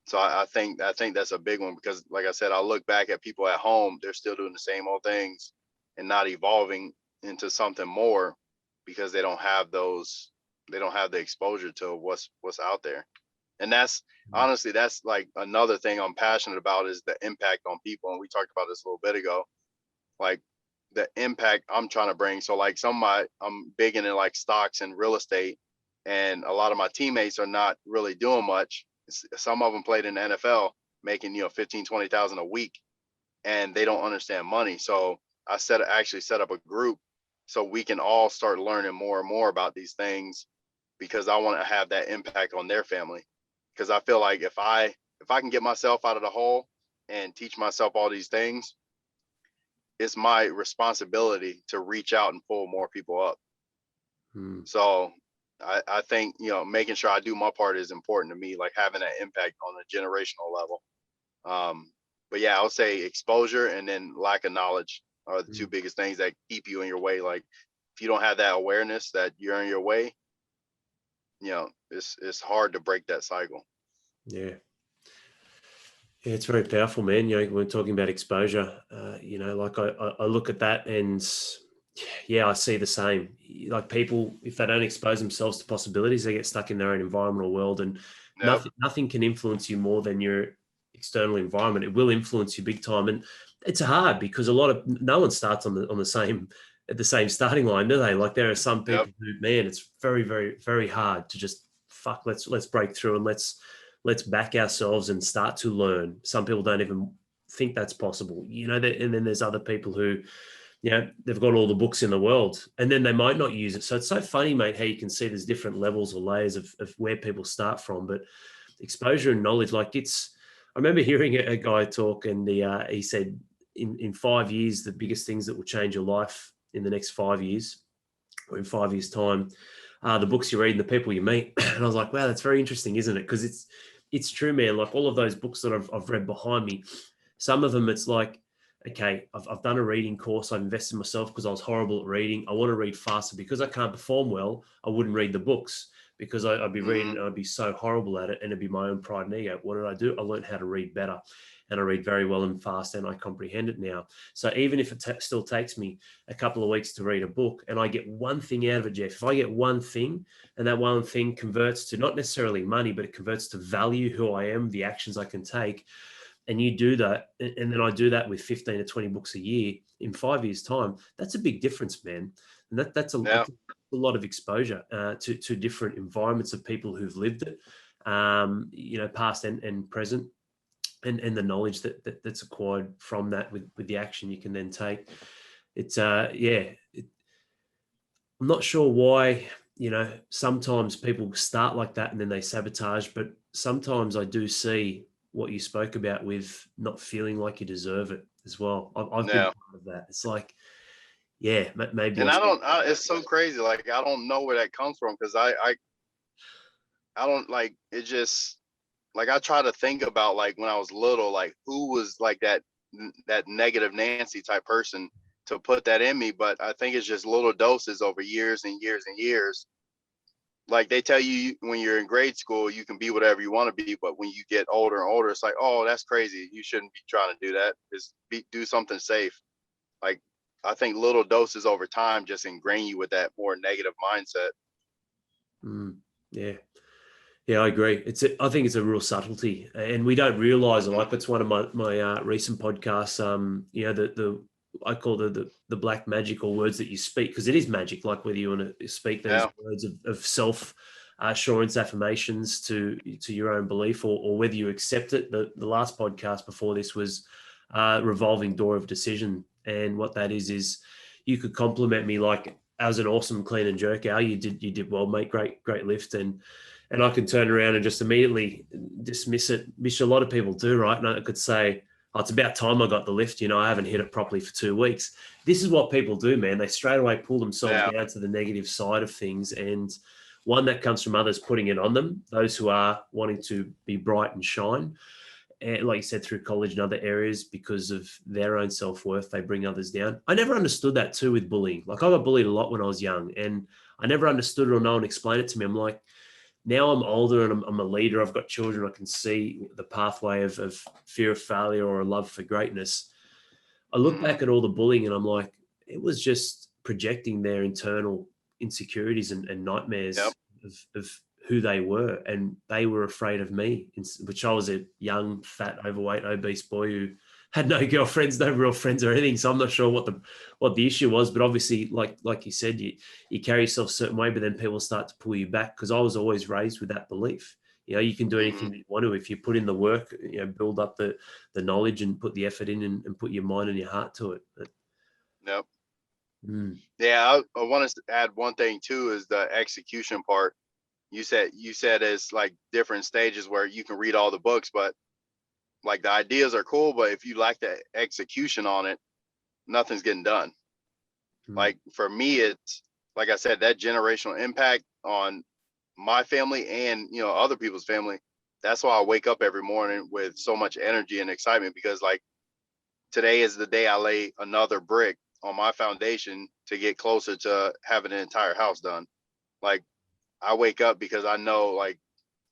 So I think that's a big one, because like I said, I look back at people at home, they're still doing the same old things and not evolving into something more, because they don't have the exposure to what's out there. And that's honestly, that's like another thing I'm passionate about, is the impact on people. And we talked about this a little bit ago, like the impact I'm trying to bring. So like I'm big into like stocks and real estate, and a lot of my teammates are not really doing much. Some of them played in the NFL, making 15,000-20,000 a week, and they don't understand money. So I actually set up a group so we can all start learning more and more about these things, because I want to have that impact on their family. Because I feel like if I can get myself out of the hole and teach myself all these things, it's my responsibility to reach out and pull more people up. So I think, making sure I do my part is important to me, like having that impact on a generational level. But yeah, I would say exposure and then lack of knowledge are the two biggest things that keep you in your way. Like if you don't have that awareness that you're in your way, it's hard to break that cycle. Yeah. Yeah, it's very powerful, man. We're talking about exposure. Like I look at that, and yeah, I see the same. Like people, if they don't expose themselves to possibilities, they get stuck in their own environmental world, and nothing can influence you more than your external environment. It will influence you big time, and it's hard because no one starts at the same starting line, do they? Like there are some people who, man, it's very, very, very hard to just let's break through and let's back ourselves and start to learn. Some people don't even think that's possible, and then there's other people who, they've got all the books in the world, and then they might not use it. So it's so funny, mate, how you can see there's different levels or layers of where people start from. But exposure and knowledge, like I remember hearing a guy talk, and he said in 5 years, the biggest things that will change your life in the next 5 years, or in 5 years' time, the books you read and the people you meet. And I was like, wow, that's very interesting, isn't it? Because it's true, man. Like all of those books that I've read behind me, some of them it's like, okay, I've done a reading course. I've invested in myself because I was horrible at reading. I want to read faster. Because I can't perform well, I wouldn't read the books, because I'd be reading and I'd be so horrible at it, and it'd be my own pride and ego. What did I do? I learned how to read better, and I read very well and fast, and I comprehend it now. So even if it still takes me a couple of weeks to read a book, and I get one thing out of it, Jeff, if I get one thing, and that one thing converts to not necessarily money, but it converts to value, who I am, the actions I can take, and you do that, and then I do that with 15 to 20 books a year, in 5 years' time, that's a big difference, man. And that's a lot of exposure to different environments of people who've lived it, past and present, and the knowledge that's acquired from that with the action you can then take. It's I'm not sure why, sometimes people start like that and then they sabotage, but sometimes I do see what you spoke about with not feeling like you deserve it as well. I've been part of that. It's like, maybe. And it's so crazy. Like, I don't know where that comes from, because I don't, like, it just, like, I try to think about, like, when I was little, like, who was like that negative Nancy type person to put that in me. But I think it's just little doses over years and years and years. Like they tell you when you're in grade school, you can be whatever you want to be. But when you get older and older, it's like, oh, that's crazy. You shouldn't be trying to do that. Do something safe. Like I think little doses over time just ingrain you with that more negative mindset. Yeah. Yeah, I agree. I think it's a real subtlety, and we don't realize it. Like, it's one of my recent podcasts. I call the black magic, or words that you speak, because it is magic. Like, whether you want to speak those words of self assurance, affirmations to your own belief, or whether you accept it. The last podcast before this was revolving door of decision, and what that is you could compliment me like, I was an awesome clean and jerk, Al. You did well, mate. Great lift, and I can turn around and just immediately dismiss it, which a lot of people do, right? And I could say, oh, it's about time I got the lift. I haven't hit it properly for 2 weeks. This is what people do, man. They straight away pull themselves down to the negative side of things. And one, that comes from others putting it on them, those who are wanting to be bright and shine. And like you said, through college and other areas, because of their own self-worth, they bring others down. I never understood that too with bullying. Like, I got bullied a lot when I was young, and I never understood it, or no one explained it to me. I'm like, now I'm older and I'm a leader. I've got children. I can see the pathway of fear of failure or a love for greatness. I look back at all the bullying and I'm like, it was just projecting their internal insecurities and nightmares of who they were. And they were afraid of me, which I was a young, fat, overweight, obese boy who had no girlfriends, no real friends or anything. So I'm not sure what the issue was, but obviously, like you said, you carry yourself a certain way, but then people start to pull you back, because I was always raised with that belief. You can do anything that you want to if you put in the work, build up the knowledge and put the effort in and put your mind and your heart to it. Yep. Yeah, I want to add one thing too, is the execution part. You said it's like different stages where you can read all the books, but like, the ideas are cool, but if you lack the execution on it, nothing's getting done. Like, for me, it's like I said, that generational impact on my family and, other people's family. That's why I wake up every morning with so much energy and excitement, because like, today is the day I lay another brick on my foundation to get closer to having an entire house done. Like, I wake up because I know, like,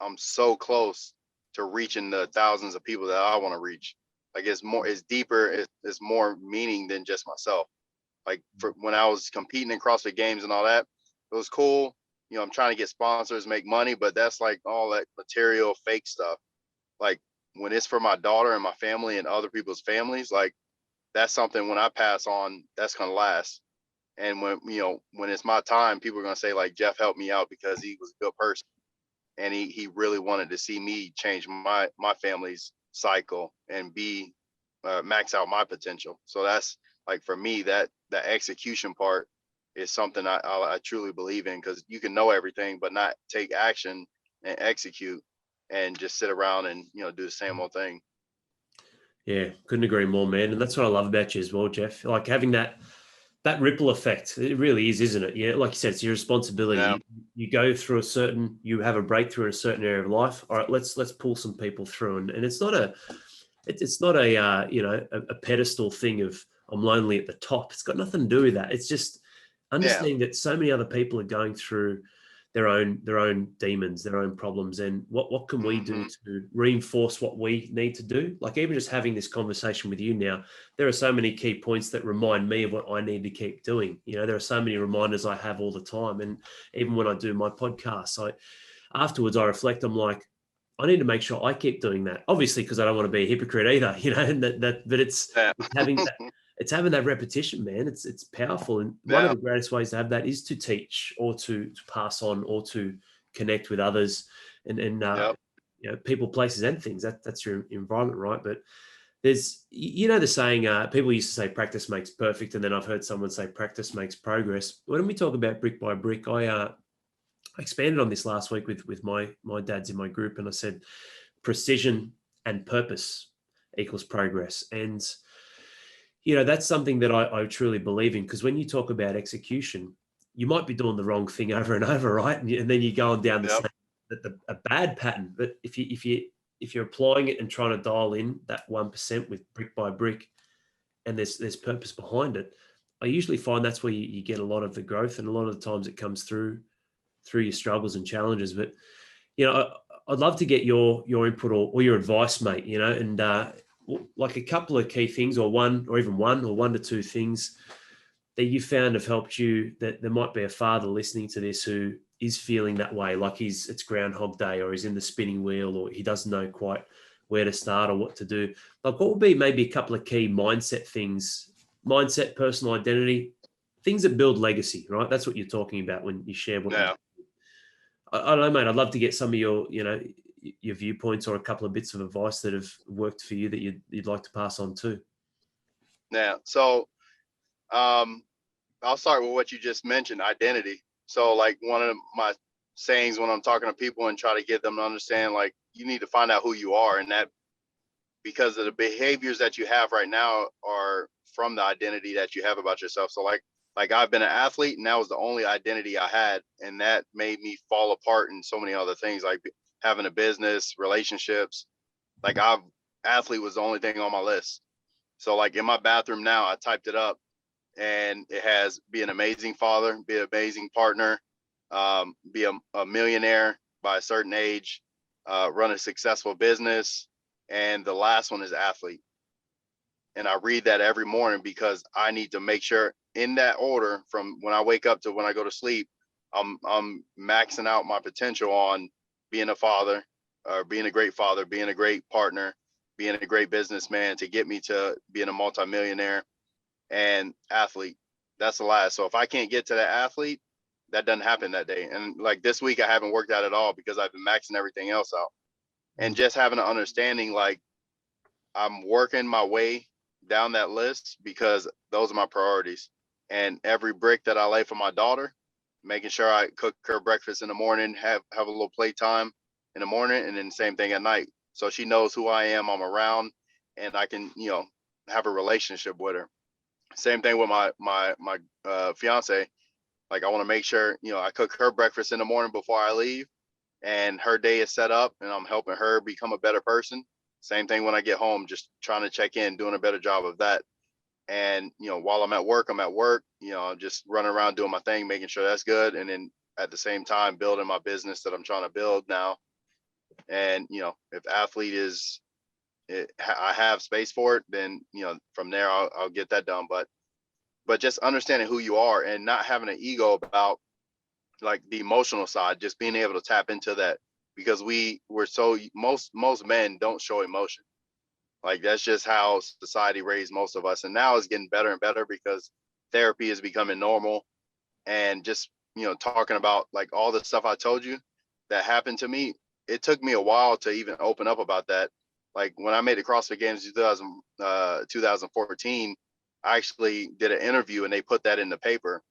I'm so close to reaching the thousands of people that I want to reach. Like, it's deeper, it's more meaning than just myself. Like, for when I was competing in CrossFit Games and all that, it was cool. I'm trying to get sponsors, make money, but that's like all that material, fake stuff. Like, when it's for my daughter and my family and other people's families, like, that's something when I pass on, that's going to last. And when it's my time, people are going to say, like, Jeff helped me out because he was a good person. And he really wanted to see me change my family's cycle and be max out my potential. So that's, like, for me, that execution part is something I truly believe in, because you can know everything but not take action and execute and just sit around and do the same old thing. Yeah, couldn't agree more, man. And that's what I love about you as well, Jeff. Like, having that ripple effect, it really is, isn't it? Yeah, like you said, it's your responsibility. Yeah. You go through you have a breakthrough in a certain area of life. All right, let's pull some people through, and it's not a pedestal thing of I'm lonely at the top. It's got nothing to do with that. It's just understanding that so many other people are going through their own demons, their own problems, and what can we do to reinforce what we need to do? Like, even just having this conversation with you now, there are so many key points that remind me of what I need to keep doing. There are so many reminders I have all the time, and even when I do my podcast, afterwards I reflect. I'm like, I need to make sure I keep doing that. Obviously, because I don't want to be a hypocrite either, and but it's having that. It's having that repetition, man. It's powerful. And one of the greatest ways to have that is to teach, or to pass on, or to connect with others and people, places, and things. That's your environment, right? But there's, the saying, people used to say practice makes perfect. And then I've heard someone say practice makes progress. When we talk about brick by brick, I expanded on this last week with my dads in my group. And I said, precision and purpose equals progress. And that's something that I truly believe in, because when you talk about execution, you might be doing the wrong thing over and over, right? And then you're going down a bad pattern. But if you're applying it and trying to dial in that 1% with brick by brick, and there's purpose behind it, I usually find that's where you get a lot of the growth, and a lot of the times it comes through your struggles and challenges. But I'd love to get your input or your advice, mate. And like a couple of key things, or one to two things that you found have helped you, that there might be a father listening to this who is feeling that way, like it's Groundhog Day, or he's in the spinning wheel, or he doesn't know quite where to start or what to do? Like, what would be maybe a couple of key mindset things, mindset, personal identity, things that build legacy, right? That's what you're talking about when you share what you do. I don't know, mate. I'd love to get some of your viewpoints or a couple of bits of advice that have worked for you that you'd like to pass on too. Yeah. So I'll start with what you just mentioned, identity. So like one of my sayings when I'm talking to people and try to get them to understand, like, you need to find out who you are, and that because of the behaviors that you have right now are from the identity that you have about yourself. So like I've been an athlete, and that was the only identity I had, and that made me fall apart in so many other things, like having a business, relationships. Like athlete was the only thing on my list. So like in my bathroom now, I typed it up, and it has be an amazing father, be an amazing partner, be a millionaire by a certain age, run a successful business, and the last one is athlete. And I read that every morning because I need to make sure in that order from when I wake up to when I go to sleep, I'm maxing out my potential on being a father, or being a great father, being a great partner, being a great businessman to get me to being a multimillionaire, and athlete. That's the last. So if I can't get to that athlete, that doesn't happen that day. And like this week, I haven't worked out at all because I've been maxing everything else out. And just having an understanding, like I'm working my way down that list because those are my priorities. And every brick that I lay for my daughter, making sure I cook her breakfast in the morning, have a little playtime in the morning, and then the same thing at night. So she knows who I am, I'm around, and I can, have a relationship with her. Same thing with my fiance. Like I want to make sure, I cook her breakfast in the morning before I leave, and her day is set up, and I'm helping her become a better person. Same thing when I get home, just trying to check in, doing a better job of that. And, while I'm at work, just running around doing my thing, making sure that's good. And then at the same time, building my business that I'm trying to build now. And, if athlete I have space for it, then, from there, I'll get that done. But just understanding who you are and not having an ego about like the emotional side, just being able to tap into that, because most men don't show emotion. Like that's just how society raised most of us. And now it's getting better and better because therapy is becoming normal. And just, talking about like all the stuff I told you that happened to me, it took me a while to even open up about that. Like when I made the CrossFit Games 2014, I actually did an interview and they put that in the paper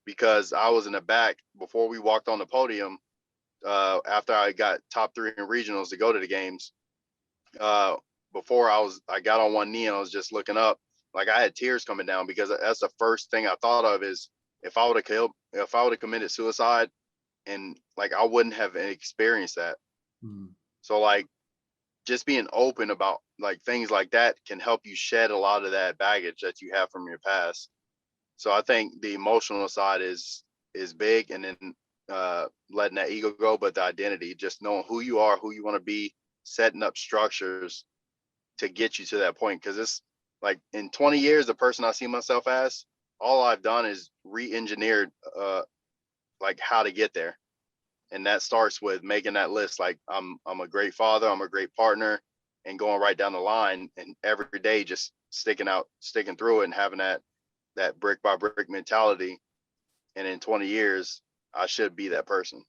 because I was in the back before we walked on the podium. After I got top 3 in regionals to go to the games, before I got on one knee and I was just looking up, like I had tears coming down because that's the first thing I thought of is if I would have committed suicide, and like I wouldn't have experienced that. So like just being open about like things like that can help you shed a lot of that baggage that you have from your past. So I think the emotional side is big, and then letting that ego go, but the identity, just knowing who you are, who you want to be, setting up structures to get you to that point. Because it's like in 20 years, the person I see myself as, all I've done is re-engineered like how to get there. And that starts with making that list. Like I'm a great father, I'm a great partner, and going right down the line, and every day just sticking through it and having that brick by brick mentality. And in 20 years, I should be that person.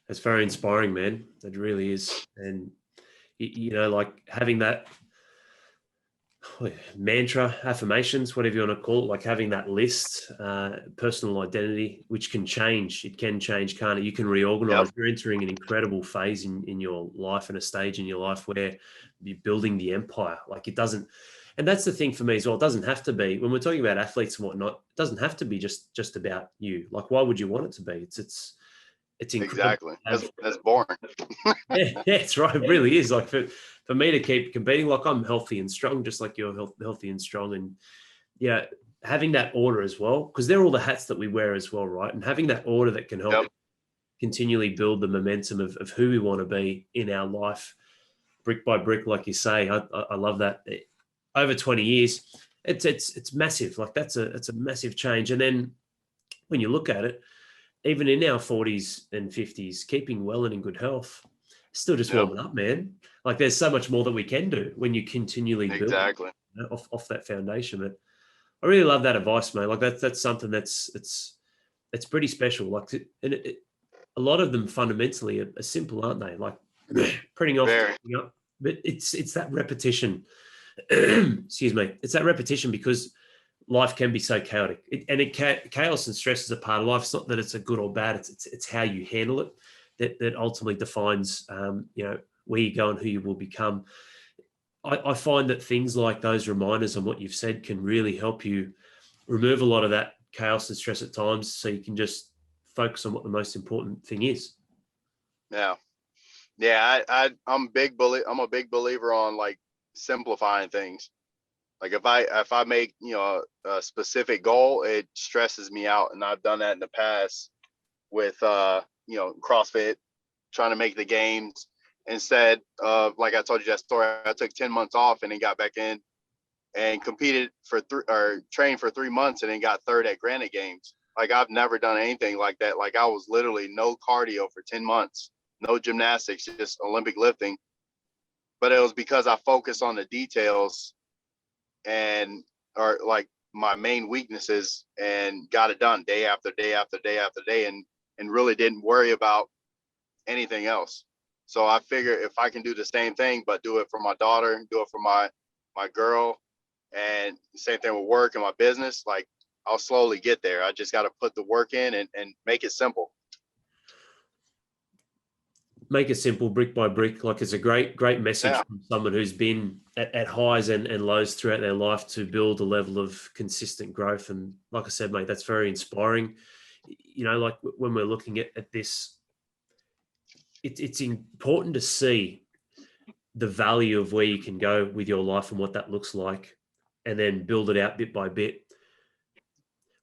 That's very inspiring, man. It really is. And, like having that mantra, affirmations, whatever you want to call it, like having that list, personal identity, which can change. It can change, can't it? You can reorganize. Yep. You're entering an incredible phase in your life and a stage in your life where you're building the empire. Like it doesn't, and that's the thing for me as well. It doesn't have to be, when we're talking about athletes and whatnot, it doesn't have to be just about you. Like, why would you want it to be? It's exactly. That's boring. yeah, it's right. It really is. Like for me to keep competing, like I'm healthy and strong, just like you're healthy and strong. And yeah, having that order as well, because they're all the hats that we wear as well, right? And having that order that can help continually build the momentum of who we want to be in our life, brick by brick, like you say. I love that. Over 20 years, it's massive. Like it's a massive change. And then when you look at it, even in our 40s and 50s, keeping well and in good health, still just warming up, man. Like there's so much more that we can do when you continually build off that foundation. But I really love that advice, mate. Like that's something that's pretty special. Like a lot of them fundamentally are simple, aren't they? Like printing off, but it's that repetition. Excuse me. It's that repetition because life can be so chaotic, chaos and stress is a part of life. It's not that it's a good or bad. It's how you handle it that ultimately defines, where you go and who you will become. I find that things like those reminders on what you've said can really help you remove a lot of that chaos and stress at times, so you can just focus on what the most important thing is. I'm a big believer on like simplifying things. Like if I make, a specific goal, it stresses me out. And I've done that in the past with, CrossFit, trying to make the games. Instead of, like I told you that story, I took 10 months off and then got back in and competed trained for 3 months and then got third at Granite Games. Like I've never done anything like that. Like I was literally no cardio for 10 months, no gymnastics, just Olympic lifting. But it was because I focused on the details or like my main weaknesses and got it done day after day after day after day and really didn't worry about anything else. So I figure if I can do the same thing, but do it for my daughter, do it for my girl, and same thing with work and my business, like I'll slowly get there. I just got to put the work in and make it simple. Make it simple, brick by brick. Like it's a great message from someone who's been at highs and lows throughout their life to build a level of consistent growth. And like I said, mate, that's very inspiring. Like when we're looking at this, it's important to see the value of where you can go with your life and what that looks like, and then build it out bit by bit.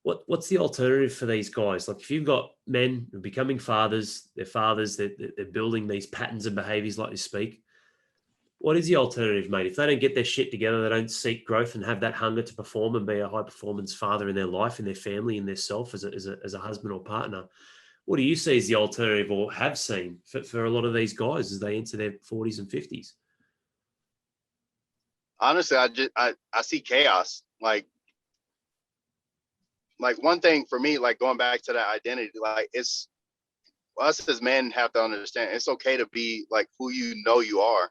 What's the alternative for these guys? Like if you've got men who are becoming fathers, they're building these patterns and behaviors like you speak. What is the alternative, mate? If they don't get their shit together, they don't seek growth and have that hunger to perform and be a high performance father in their life, in their family, in their self as a husband or partner. What do you see as the alternative, or have seen for a lot of these guys as they enter their 40s and 50s? Honestly, I see chaos. Like one thing for me, like going back to that identity, like it's us as men have to understand it's okay to be like who you are.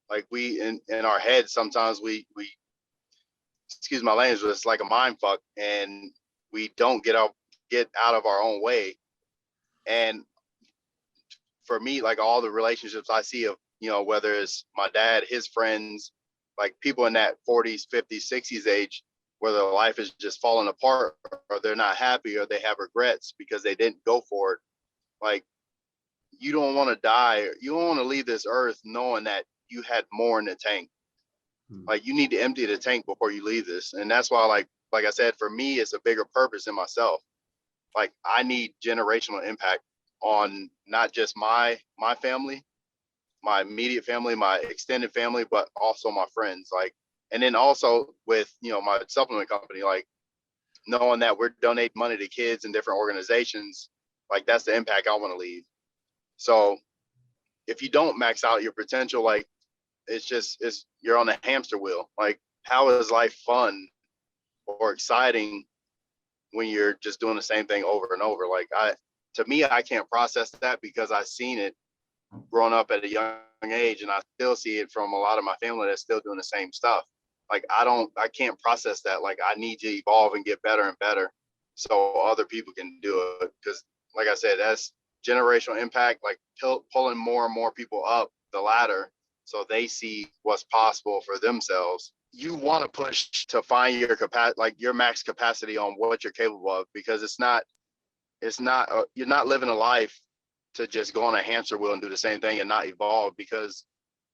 Like we in our heads sometimes we excuse my language, but it's like a mind fuck, and we don't get out of our own way. And for me, like all the relationships I see of, whether it's my dad, his friends, like people in that 40s, 50s, 60s age, where their life is just falling apart, or they're not happy, or they have regrets because they didn't go for it. Like you don't want to die. You don't want to leave this earth knowing that you had more in the tank. Like you need to empty the tank before you leave this. And that's why, like I said, for me, it's a bigger purpose in myself. Like I need generational impact on not just my family, my immediate family, my extended family, but also my friends. Like, and then also with, my supplement company, like knowing that we're donating money to kids and different organizations, like that's the impact I want to leave. So if you don't max out your potential, like you're on a hamster wheel. Like how is life fun or exciting when you're just doing the same thing over and over? Like to me, I can't process that because I've seen it growing up at a young age, and I still see it from a lot of my family that's still doing the same stuff. Like I can't process that. Like I need to evolve and get better and better so other people can do it. Because like I said, that's generational impact, like pulling more and more people up the ladder so they see what's possible for themselves. You want to push to find your capacity, like your max capacity on what you're capable of, because you're not living a life to just go on a hamster wheel and do the same thing and not evolve. Because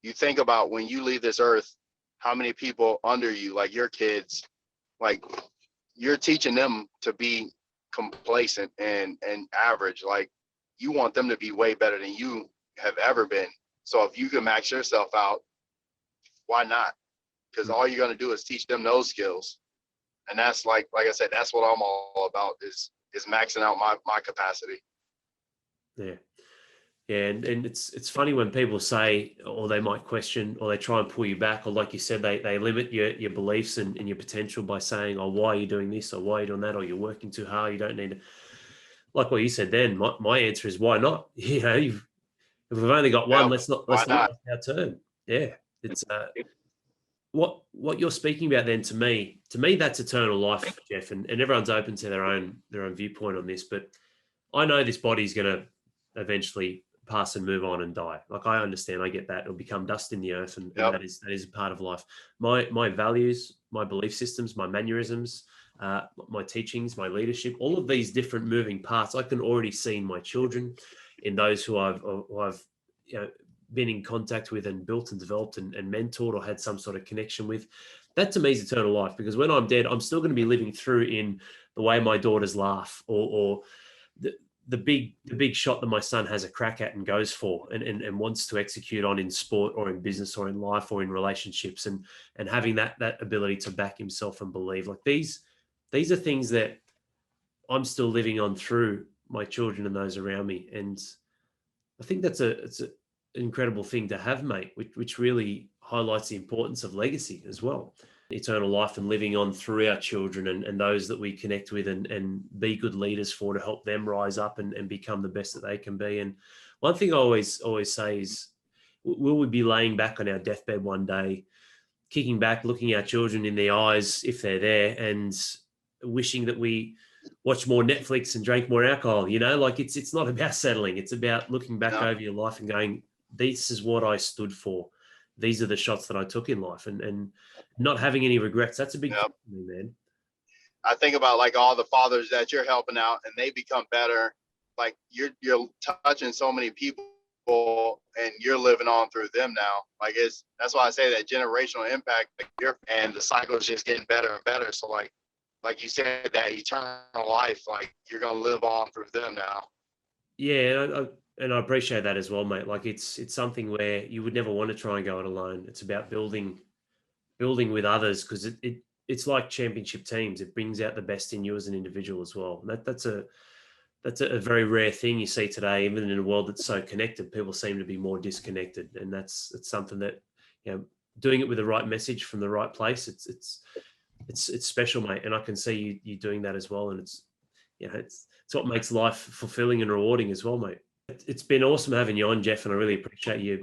you think about when you leave this earth, how many people under you, like your kids, like you're teaching them to be complacent and average. Like you want them to be way better than you have ever been. So if you can max yourself out, why not? because all you're going to do is teach them those skills. And that's like I said, that's what I'm all about is maxing out my capacity. Yeah. Yeah, and it's funny when people say, or they might question, or they try and pull you back, or like you said, they limit your beliefs and your potential by saying, oh, why are you doing this, or why are you doing that, or you're working too hard, you don't need to. Like what you said then, my answer is why not? You know, if we've only got one, let's not waste our turn. Yeah, it's what you're speaking about then. To me, that's eternal life, Jeff, and everyone's open to their own viewpoint on this, but I know this body's going to eventually pass and move on and die. Like I understand, I get that. It'll become dust in the earth, and that is a part of life. My values, my belief systems, my mannerisms, my teachings, my leadership, all of these different moving parts, I can already see in my children, in those who I've been in contact with and built and developed and mentored or had some sort of connection with. That to me is eternal life, because when I'm dead, I'm still going to be living through in the way my daughters laugh, or the big shot that my son has a crack at and goes for and wants to execute on in sport or in business or in life or in relationships, and having that ability to back himself and believe. Like these are things that I'm still living on through my children and those around me. And I think it's an incredible thing to have, mate, which really highlights the importance of legacy as well. Eternal life and living on through our children and those that we connect with and be good leaders for, to help them rise up and become the best that they can be. And one thing I always say is, will we be laying back on our deathbed one day, kicking back, looking our children in the eyes if they're there, and wishing that we watch more Netflix and drank more alcohol? You know, like it's not about settling. It's about looking back over your life and going, this is what I stood for. These are the shots that I took in life, and not having any regrets. That's a big thing for me, man. I think about like all the fathers that you're helping out and they become better. Like you're touching so many people and you're living on through them now. Like that's why I say that generational impact, and the cycle is just getting better and better. So like you said, that eternal life, like you're going to live on through them now. Yeah. And I appreciate that as well, mate. Like it's something where you would never want to try and go it alone. It's about building with others, because it's like championship teams. It brings out the best in you as an individual as well. And that's a very rare thing you see today, even in a world that's so connected. People seem to be more disconnected, and it's something that, you know, doing it with the right message from the right place. It's special, mate. And I can see you doing that as well. And it's what makes life fulfilling and rewarding as well, mate. It's been awesome having you on, Jeff, and I really appreciate you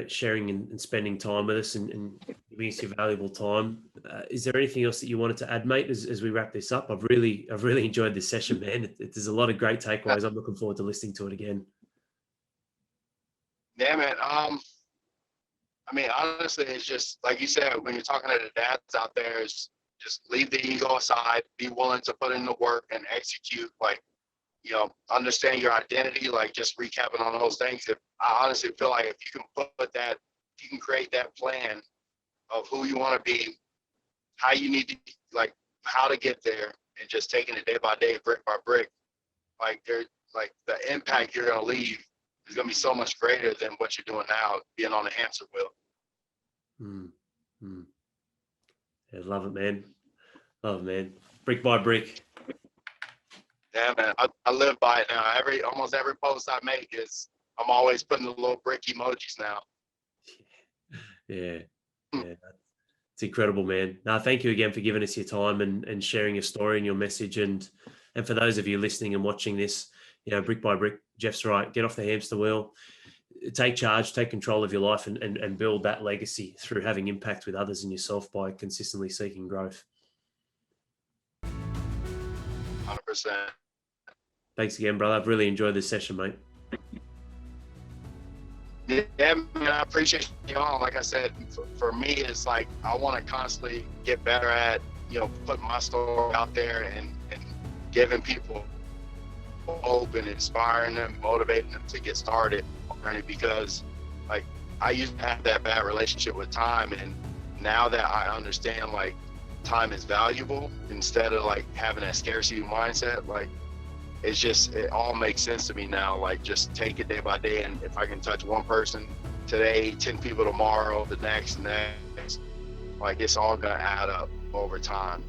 sharing and spending time with us and giving us your valuable time. Is there anything else that you wanted to add, mate, as we wrap this up? I've really enjoyed this session, man. There's a lot of great takeaways. I'm looking forward to listening to it again. Yeah, man. I mean, honestly, it's just like you said, when you're talking to the dads out there, is just leave the ego aside, be willing to put in the work and execute. Like, understand your identity, like just recapping on those things. I honestly feel like if you can you can create that plan of who you want to be, how you need to, like how to get there, and just taking it day by day, brick by brick, like the impact you're going to leave is going to be so much greater than what you're doing now, being on the hamster wheel. Yeah, love it, man. Brick by brick. Yeah, man, I live by it now. Almost every post I make is, I'm always putting the little brick emojis now. Yeah. It's incredible, man. No, thank you again for giving us your time and sharing your story and your message. And for those of you listening and watching this, brick by brick, Jeff's right. Get off the hamster wheel, take charge, take control of your life, and build that legacy through having impact with others and yourself by consistently seeking growth. 100%. Thanks again, brother. I've really enjoyed this session, mate. Yeah, man, I appreciate you on. Like I said, for me, it's like I want to constantly get better at, putting my story out there and giving people hope and inspiring them, motivating them to get started. Because, like, I used to have that bad relationship with time, and now that I understand, like, time is valuable, instead of like having that scarcity mindset, like it all makes sense to me now. Like, just take it day by day, and if I can touch one person today, 10 people tomorrow, the next, Like it's all gonna add up over time.